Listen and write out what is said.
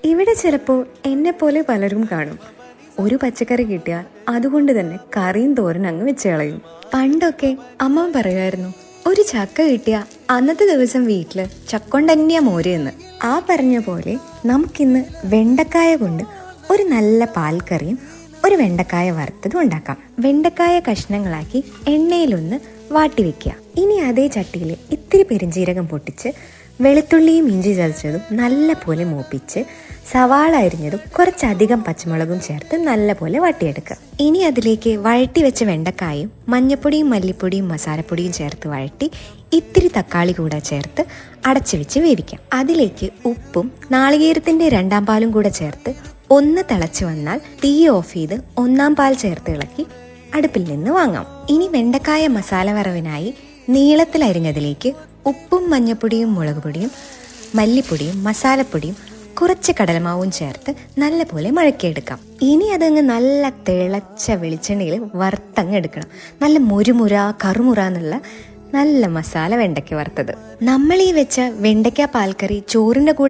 ഇവിടെ ചിലപ്പോൾ എന്നെ പോലെ പലരും കാണും. ഒരു പച്ചക്കറി കിട്ടിയാൽ അതുകൊണ്ട് തന്നെ കറിയും തോരൻ അങ്ങ് വെച്ച് കളയും. പണ്ടൊക്കെ അമ്മ പറയുമായിരുന്നു, ഒരു ചക്ക കിട്ടിയ അന്നത്തെ ദിവസം വീട്ടില് ചക്കൊണ്ട് തന്നെയാ മോര് എന്ന്. ആ പറഞ്ഞ പോലെ നമുക്കിന്ന് വെണ്ടക്കായ കൊണ്ട് ഒരു നല്ല പാൽക്കറിയും ഒരു വെണ്ടക്കായ വറുത്തതും ഉണ്ടാക്കാം. വെണ്ടക്കായ കഷ്ണങ്ങളാക്കി എണ്ണയിലൊന്ന് വാട്ടി വെക്കുക. ഇനി അതേ ചട്ടിയിൽ ഇത്തിരി പെരിഞ്ജീരകം പൊട്ടിച്ച് വെളുത്തുള്ളിയും ഇഞ്ചി ചതച്ചതും നല്ല പോലെ മൂപ്പിച്ച് സവാള അരിഞ്ഞതും കുറച്ചധികം പച്ചമുളകും ചേർത്ത് നല്ല പോലെ വട്ടിയെടുക്കുക. ഇനി അതിലേക്ക് വഴട്ടി വെച്ച വെണ്ടക്കായും മഞ്ഞപ്പൊടിയും മല്ലിപ്പൊടിയും മസാലപ്പൊടിയും ചേർത്ത് വഴട്ടി ഇത്തിരി തക്കാളി കൂടെ ചേർത്ത് അടച്ചു വെച്ച് വേവിക്കാം. അതിലേക്ക് ഉപ്പും നാളികേരത്തിന്റെ 2 പാലും കൂടെ ചേർത്ത് ഒന്ന് തിളച്ചു വന്നാൽ തീ ഓഫ് ചെയ്ത് 1 പാൽ ചേർത്ത് ഇളക്കി അടുപ്പിൽ നിന്ന് വാങ്ങാം. ഇനി വെണ്ടക്കായ മസാല വറവിനായി നീളത്തിൽ അരിഞ്ഞതിലേക്ക് ഉപ്പും മഞ്ഞപ്പൊടിയും മുളക് പൊടിയും മല്ലിപ്പൊടിയും മസാലപ്പൊടിയും കുറച്ച് കടലമാവും ചേർത്ത് നല്ല പോലെ മഴക്കിയെടുക്കാം. ഇനി അതങ്ങ് നല്ല തിളച്ച വെളിച്ചെണ്ണയിൽ വറുത്തങ്ങ് എടുക്കണം. നല്ല മുരുമുര കറുമുറ എന്നുള്ള നല്ല മസാല വെണ്ടയ്ക്ക വറുത്തത്. നമ്മൾ ഈ വെച്ച വെണ്ടയ്ക്ക പാൽക്കറി ചോറിൻ്റെ കൂടെ